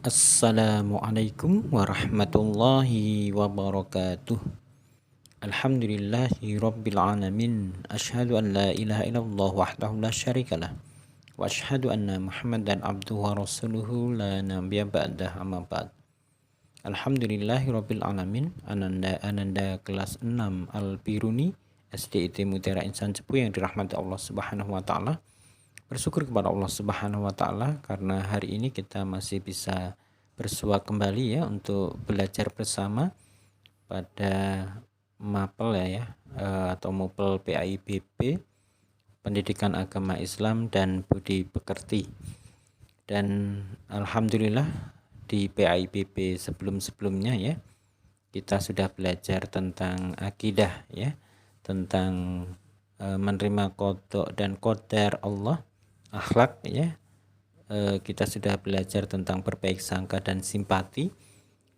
Assalamualaikum warahmatullahi wabarakatuh. Alhamdulillahi rabbil alamin. Asyhadu an la ilaha illallah wahdahu la syarikalah. Wa asyhadu anna Muhammadan abduhu wa rasuluhu la nabiyya ba'dah, amma ba'd. Alhamdulillahi rabbil alamin. Ananda kelas 6 Al-Biruni SDIT Mutiara Insan Cepu yang dirahmati Allah Subhanahu wa taala. Bersyukur kepada Allah Subhanahu wa taala karena hari ini kita masih bisa bersua kembali ya untuk belajar bersama pada MAPEL atau MUPEL PAIBP Pendidikan Agama Islam dan Budi Pekerti. Dan alhamdulillah di PAIBP sebelum-sebelumnya ya kita sudah belajar tentang akidah ya, tentang menerima qada dan qadar Allah, akhlak ya. Kita sudah belajar tentang berbaik sangka dan simpati,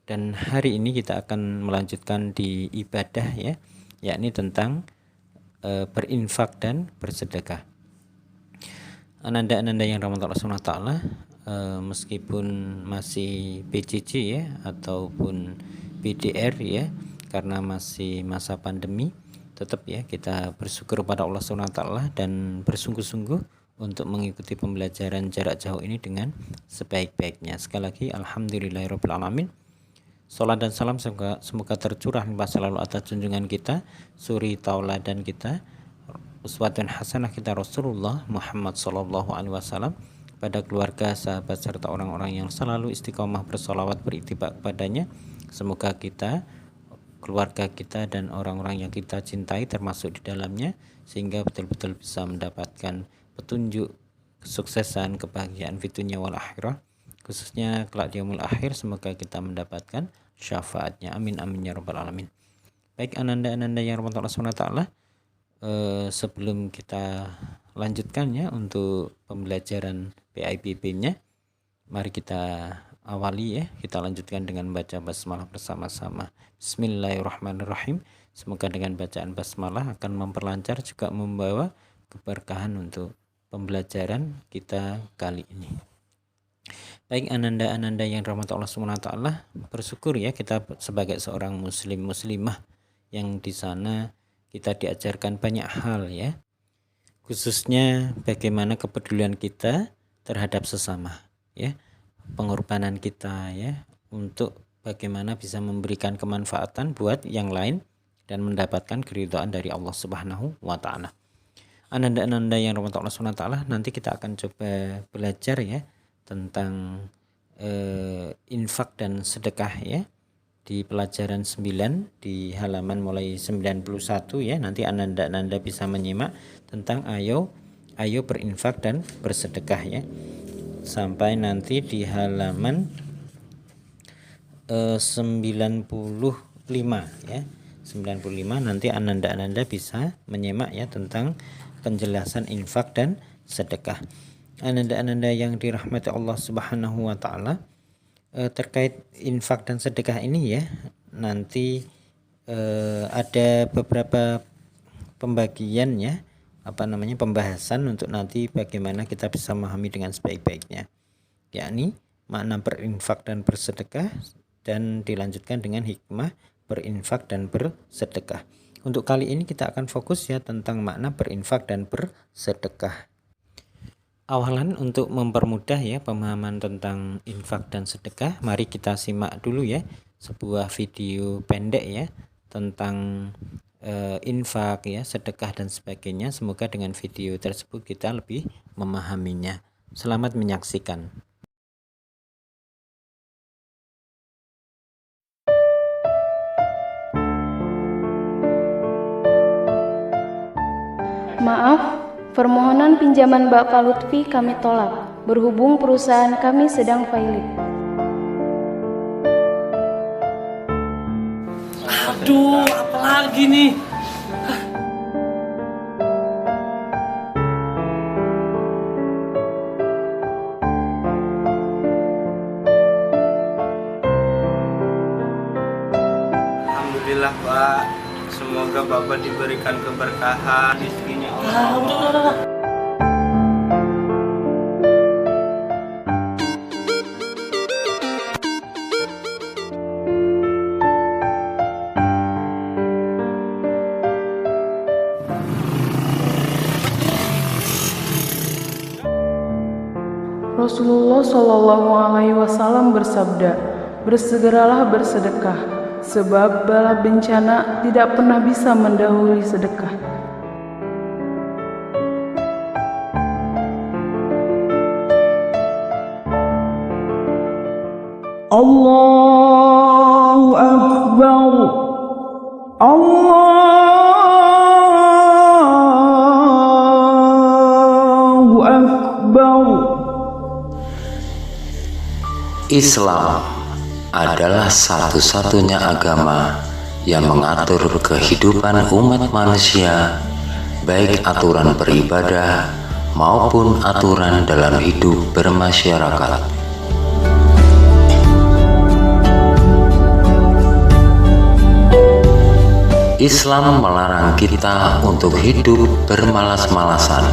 dan hari ini kita akan melanjutkan di ibadah ya, yakni tentang berinfak dan bersedekah. Ananda-ananda yang rahmat Allah SWT, meskipun masih PJJ ya ataupun BDR ya, karena masih masa pandemi, tetap ya kita bersyukur kepada Allah SWT dan bersungguh-sungguh untuk mengikuti pembelajaran jarak jauh ini dengan sebaik-baiknya. Sekali lagi alhamdulillahirabbil alamin. Salat dan salam semoga tercurah limpah selalu atas junjungan kita, suri tauladan kita, uswatun hasanah kita Rasulullah Muhammad sallallahu alaihi wasallam, pada keluarga, sahabat serta orang-orang yang selalu istiqomah bersolawat berittiba kepadanya. Semoga kita, keluarga kita dan orang-orang yang kita cintai termasuk di dalamnya, sehingga betul-betul bisa mendapatkan petunjuk, kesuksesan, kebahagiaan di dunia wal akhirah, khususnya kelak di yaumul akhir. Semoga kita mendapatkan syafaatnya, amin amin ya rabbal alamin. Baik ananda-ananda yang rahmat Allah SWT, sebelum kita lanjutkan ya untuk pembelajaran PAIBP-nya, mari kita awali ya, kita lanjutkan dengan baca basmalah bersama-sama. Bismillahirrahmanirrahim. Semoga dengan bacaan basmalah akan memperlancar juga membawa keberkahan untuk pembelajaran kita kali ini. Baik ananda-ananda yang rahmat Allah SWT, bersyukur ya kita sebagai seorang muslimah yang di sana kita diajarkan banyak hal ya, khususnya bagaimana kepedulian kita terhadap sesama ya, pengorbanan kita ya untuk bagaimana bisa memberikan kemanfaatan buat yang lain dan mendapatkan keridhaan dari Allah Subhanahu wa taala. Ananda-ananda yang rahmat Allah SWT, nanti kita akan coba belajar ya tentang infak dan sedekah ya di pelajaran 9 di halaman mulai 91 ya. Nanti ananda-ananda bisa menyimak tentang ayo berinfak dan bersedekah ya, sampai nanti di halaman 95 ya. 95 nanti ananda-ananda bisa menyimak ya tentang penjelasan infak dan sedekah. Ananda-ananda yang dirahmati Allah Subhanahu wa taala, terkait infak dan sedekah ini ya, nanti ada beberapa pembagian ya, pembahasan untuk nanti bagaimana kita bisa memahami dengan sebaik-baiknya, yakni makna berinfak dan bersedekah, dan dilanjutkan dengan hikmah berinfak dan bersedekah. Untuk kali ini kita akan fokus ya tentang makna berinfak dan bersedekah. Awalan untuk mempermudah ya pemahaman tentang infak dan sedekah, mari kita simak dulu ya sebuah video pendek ya tentang infak ya, sedekah dan sebagainya. Semoga dengan video tersebut kita lebih memahaminya. Selamat menyaksikan. Maaf, permohonan pinjaman Bapak Lutfi kami tolak, berhubung perusahaan kami sedang failing. Aduh, apa lagi nih? Alhamdulillah Pak, semoga Bapak diberikan keberkahan rezekinya Allah. Rasulullah Shallallahu Alaihi Wasallam bersabda, bersegeralah bersedekah, sebab bala bencana tidak pernah bisa mendahului sedekah. Allahu Akbar. Allahu Akbar. Islam adalah satu-satunya agama yang mengatur kehidupan umat manusia, baik aturan beribadah maupun aturan dalam hidup bermasyarakat. Islam melarang kita untuk hidup bermalas-malasan,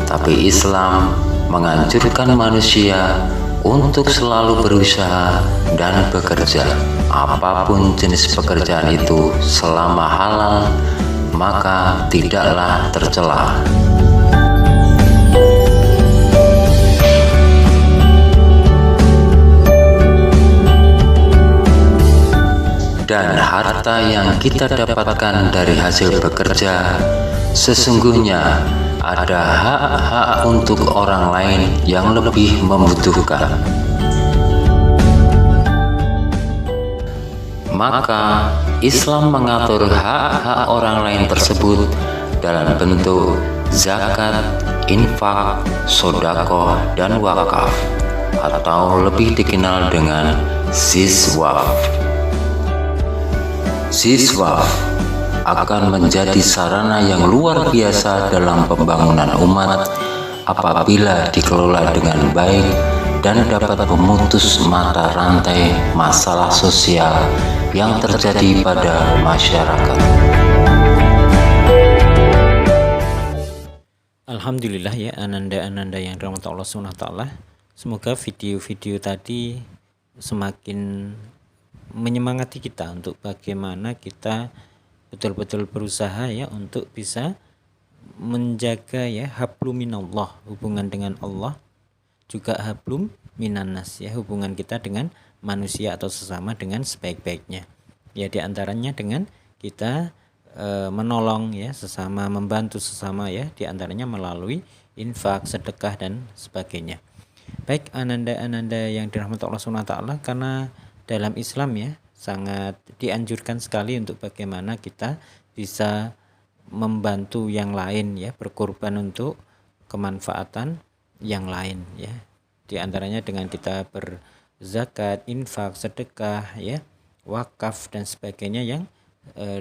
tapi Islam menganjurkan manusia untuk selalu berusaha dan bekerja. Apapun jenis pekerjaan itu, selama halal, maka tidaklah tercela. Dan harta yang kita dapatkan dari hasil bekerja, sesungguhnya ada hak-hak untuk orang lain yang lebih membutuhkan. Maka Islam mengatur hak-hak orang lain tersebut dalam bentuk zakat, infak, sedekah, dan wakaf, atau lebih dikenal dengan ziswaf. Ziswaf akan menjadi sarana yang luar biasa dalam pembangunan umat apabila dikelola dengan baik dan dapat memutus mata rantai masalah sosial yang terjadi pada masyarakat. Alhamdulillah ya ananda-ananda yang dirahmati Allah SWT. Semoga video-video tadi semakin menyemangati kita untuk bagaimana kita betul-betul berusaha ya untuk bisa menjaga ya hablum minallah, hubungan dengan Allah, juga hablum minannas ya, hubungan kita dengan manusia atau sesama dengan sebaik-baiknya. Ya diantaranya dengan kita menolong ya sesama, membantu sesama ya, diantaranya melalui infak, sedekah dan sebagainya. Baik ananda-ananda yang dirahmati Allah SWT, karena dalam Islam ya sangat dianjurkan sekali untuk bagaimana kita bisa membantu yang lain ya, berkorban untuk kemanfaatan yang lain ya. Di antaranya dengan kita berzakat, infak, sedekah ya, wakaf dan sebagainya yang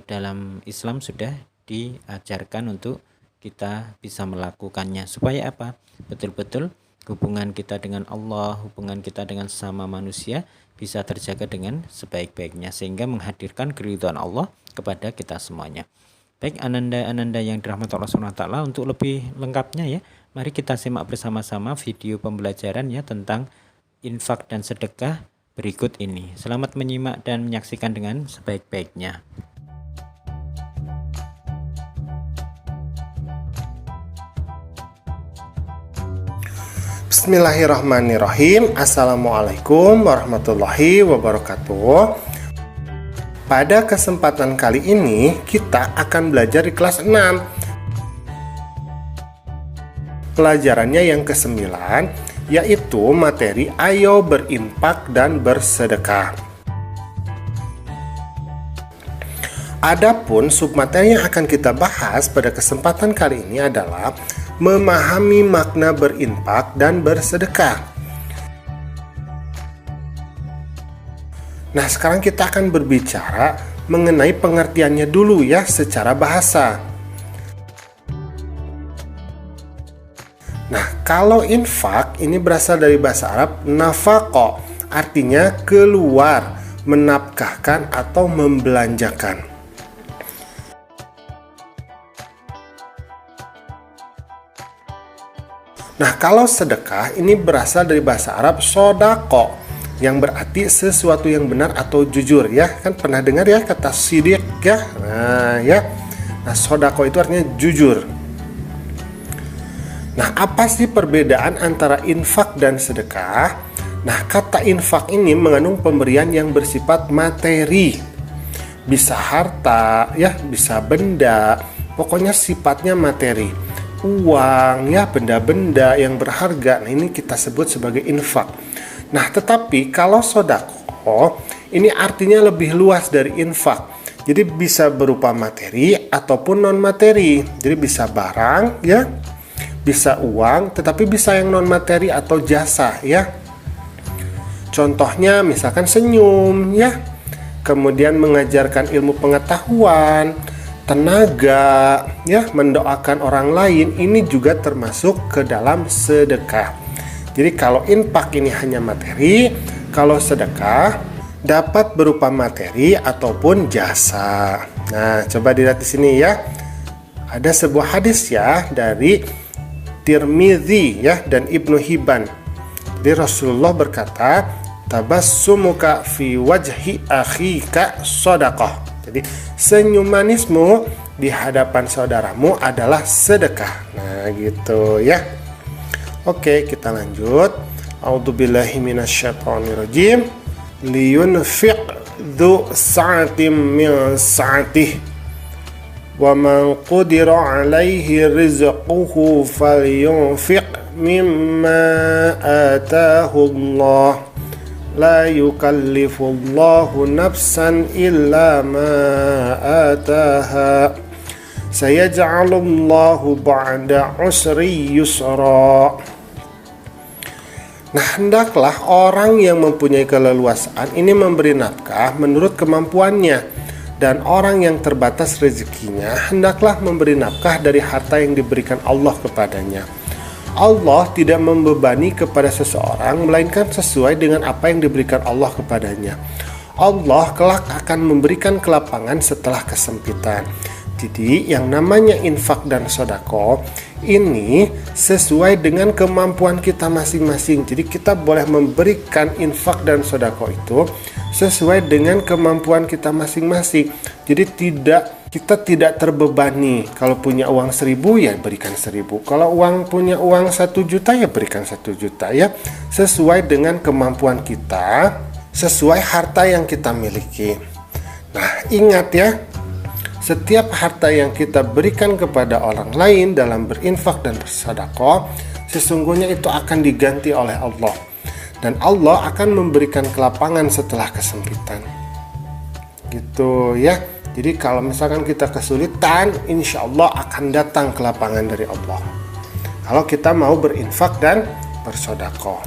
dalam Islam sudah diajarkan untuk kita bisa melakukannya. Supaya apa? Betul-betul hubungan kita dengan Allah, hubungan kita dengan sesama manusia bisa terjaga dengan sebaik-baiknya, sehingga menghadirkan keridhaan Allah kepada kita semuanya. Baik ananda-ananda yang dirahmati Allah SWT, untuk lebih lengkapnya ya, mari kita simak bersama-sama video pembelajaran ya tentang infak dan sedekah berikut ini. Selamat menyimak dan menyaksikan dengan sebaik-baiknya. Bismillahirrahmanirrahim. Assalamualaikum warahmatullahi wabarakatuh. Pada kesempatan kali ini kita akan belajar di kelas 6. Pelajarannya yang ke-9, yaitu materi ayo berinfak dan bersedekah. Adapun submateri yang akan kita bahas pada kesempatan kali ini adalah memahami makna berinfak dan bersedekah. Nah, sekarang kita akan berbicara mengenai pengertiannya dulu ya secara bahasa. Nah, kalau infak ini berasal dari bahasa Arab nafaqah, artinya keluar, menafkahkan atau membelanjakan. Nah, kalau sedekah ini berasal dari bahasa Arab sodako, yang berarti sesuatu yang benar atau jujur ya. Kan pernah dengar ya kata sidik ya. Nah, sodako itu artinya jujur. Nah, apa sih perbedaan antara infak dan sedekah? Nah, kata infak ini mengandung pemberian yang bersifat materi. Bisa harta, ya, bisa benda, pokoknya sifatnya materi. Uang, ya, benda-benda yang berharga. Nah, ini kita sebut sebagai infak. Nah, tetapi kalau sodako, ini artinya lebih luas dari infak. Jadi bisa berupa materi ataupun non materi. Jadi bisa barang, ya, bisa uang, tetapi bisa yang non materi atau jasa, ya. Contohnya misalkan senyum, ya. Kemudian mengajarkan ilmu pengetahuan, tenaga, ya, mendoakan orang lain, ini juga termasuk ke dalam sedekah. Jadi kalau infak ini hanya materi, kalau sedekah dapat berupa materi ataupun jasa. Nah, coba dilihat di sini ya. Ada sebuah hadis ya dari Tirmidzi ya dan Ibnu Hibban. Jadi Rasulullah berkata, tabassumuka fi wajhi akhika shadaqah. Jadi senyum manismu di hadapan saudaramu adalah sedekah. Nah, gitu ya. Oke, kita lanjut. A'udzubillahi minasyaitonirrajim. Liyunfiq dzu sa'atin min sa'atihi wa man qudira 'alaihi rizquhu falyunfiq mimma ataahu Allah. La yukallifullahu nafsan illa ma ataaha. Sayaj'alullahu ba'da usri yusra. Nah, hendaklah orang yang mempunyai keleluasaan ini memberi nafkah menurut kemampuannya, dan orang yang terbatas rezekinya hendaklah memberi nafkah dari harta yang diberikan Allah kepadanya. Allah tidak membebani kepada seseorang melainkan sesuai dengan apa yang diberikan Allah kepadanya. Allah kelak akan memberikan kelapangan setelah kesempitan. Jadi yang namanya infak dan sodako ini sesuai dengan kemampuan kita masing-masing. Jadi kita boleh memberikan infak dan sodako itu sesuai dengan kemampuan kita masing-masing. Jadi kita tidak terbebani. Kalau punya uang 1.000 ya berikan 1.000. Kalau punya uang 1 juta ya berikan 1 juta ya. Sesuai dengan kemampuan kita, sesuai harta yang kita miliki. Nah, ingat ya, setiap harta yang kita berikan kepada orang lain dalam berinfak dan bersedekah, sesungguhnya itu akan diganti oleh Allah. Dan Allah akan memberikan kelapangan setelah kesempitan. Gitu ya. Jadi kalau misalkan kita kesulitan, insya Allah akan datang kelapangan dari Allah. Kalau kita mau berinfak dan bersedekah.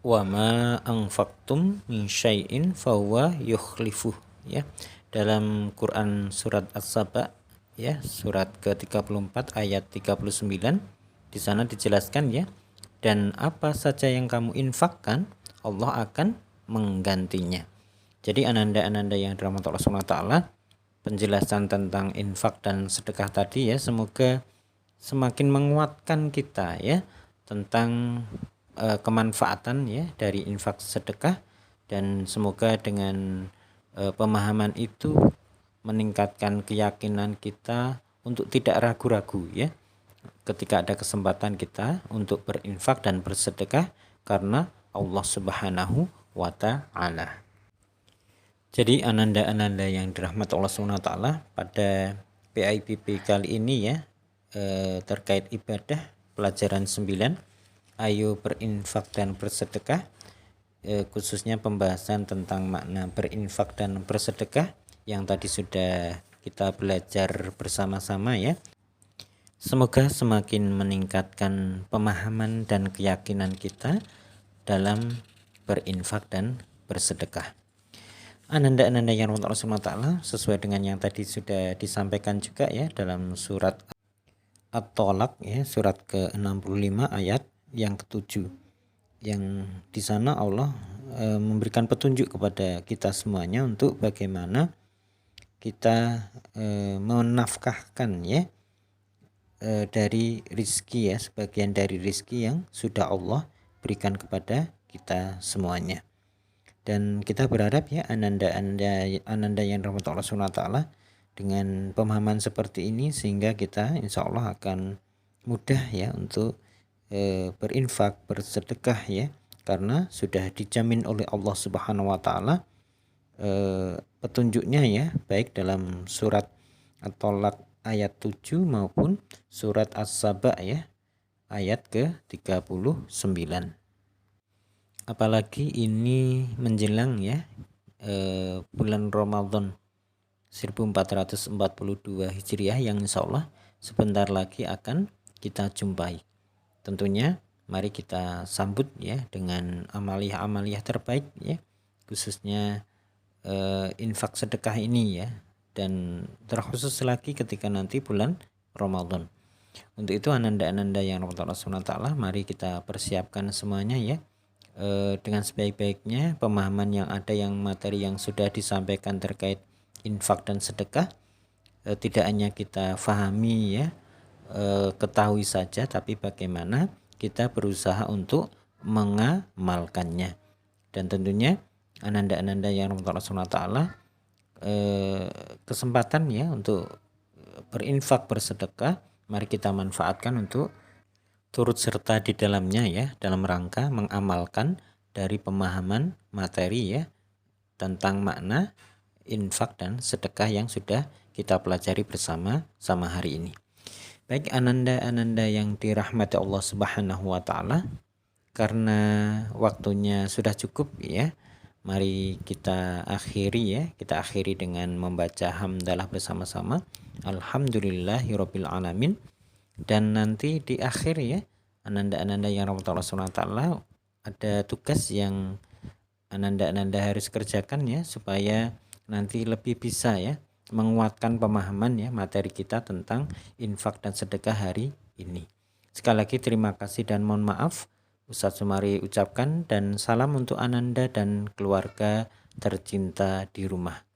Wa ma anfaqtum min syai'in fahuwa yukhlifuh. Ya, dalam Quran surat As-Saba ya, surat ke-34 ayat 39 di sana dijelaskan ya, dan apa saja yang kamu infakkan Allah akan menggantinya. Jadi ananda-ananda yang dirahmati Allah Subhanahu wa taala, penjelasan tentang infak dan sedekah tadi ya, semoga semakin menguatkan kita ya tentang kemanfaatan ya dari infak sedekah, dan semoga dengan pemahaman itu meningkatkan keyakinan kita untuk tidak ragu-ragu ya ketika ada kesempatan kita untuk berinfak dan bersedekah karena Allah Subhanahu wa taala. Jadi ananda-ananda yang dirahmati Allah Subhanahu wa taala, pada PIPP kali ini ya terkait ibadah pelajaran 9, ayo berinfak dan bersedekah, khususnya pembahasan tentang makna berinfak dan bersedekah yang tadi sudah kita belajar bersama-sama ya. Semoga semakin meningkatkan pemahaman dan keyakinan kita dalam berinfak dan bersedekah. Ananda-ananda yang Allah Subhanahu wa taala, sesuai dengan yang tadi sudah disampaikan juga ya dalam surat At-Tolak ya, surat ke-65 ayat yang ke-7. Yang di sana Allah memberikan petunjuk kepada kita semuanya untuk bagaimana kita menafkahkan ya dari rizki ya, sebagian dari rizki yang sudah Allah berikan kepada kita semuanya. Dan kita berharap ya ananda yang rahmat Allah Subhanahu wa taala dengan pemahaman seperti ini sehingga kita insya Allah akan mudah ya untuk berinfak, bersedekah ya, karena sudah dijamin oleh Allah Subhanahu wa taala petunjuknya ya, baik dalam surat At-Tolak ayat 7 maupun surat As-Saba ya ayat ke-39. Apalagi ini menjelang ya bulan Ramadan 1442 Hijriah yang insya Allah sebentar lagi akan kita jumpai. Tentunya mari kita sambut ya dengan amaliyah-amaliyah terbaik ya, khususnya infak sedekah ini ya, dan terkhusus lagi ketika nanti bulan Ramadan. Untuk itu ananda-ananda yang Allah SWT, mari kita persiapkan semuanya ya, dengan sebaik-baiknya pemahaman yang ada, yang materi yang sudah disampaikan terkait infak dan sedekah, tidak hanya kita fahami ya, ketahui saja, tapi bagaimana kita berusaha untuk mengamalkannya. Dan tentunya ananda-ananda yang Allah SWT, kesempatan ya untuk berinfak, bersedekah, mari kita manfaatkan untuk turut serta di dalamnya ya, dalam rangka mengamalkan dari pemahaman materi ya tentang makna infak dan sedekah yang sudah kita pelajari bersama-sama hari ini. Baik ananda-ananda yang dirahmati Allah Subhanahu wa taala, karena waktunya sudah cukup ya, mari kita akhiri dengan membaca hamdalah bersama-sama. Alhamdulillahirabbil alamin. Dan nanti di akhir ya, ananda-ananda yang rahmatullah SWT, ada tugas yang ananda-ananda harus kerjakan ya, supaya nanti lebih bisa ya menguatkan pemahaman ya materi kita tentang infak dan sedekah hari ini. Sekali lagi terima kasih dan mohon maaf Ustadz Sumari ucapkan, dan salam untuk ananda dan keluarga tercinta di rumah.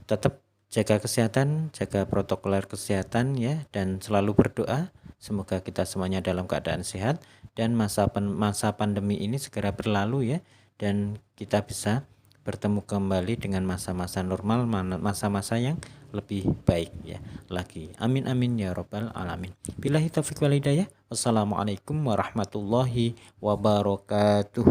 Tetap jaga kesehatan, jaga protokol kesehatan ya, dan selalu berdoa semoga kita semuanya dalam keadaan sehat dan masa pandemi ini segera berlalu ya, dan kita bisa bertemu kembali dengan masa-masa normal, masa-masa yang lebih baik ya lagi. Amin amin ya rabbal alamin. Billahi taufiq wal hidayah. Wassalamualaikum warahmatullahi wabarakatuh.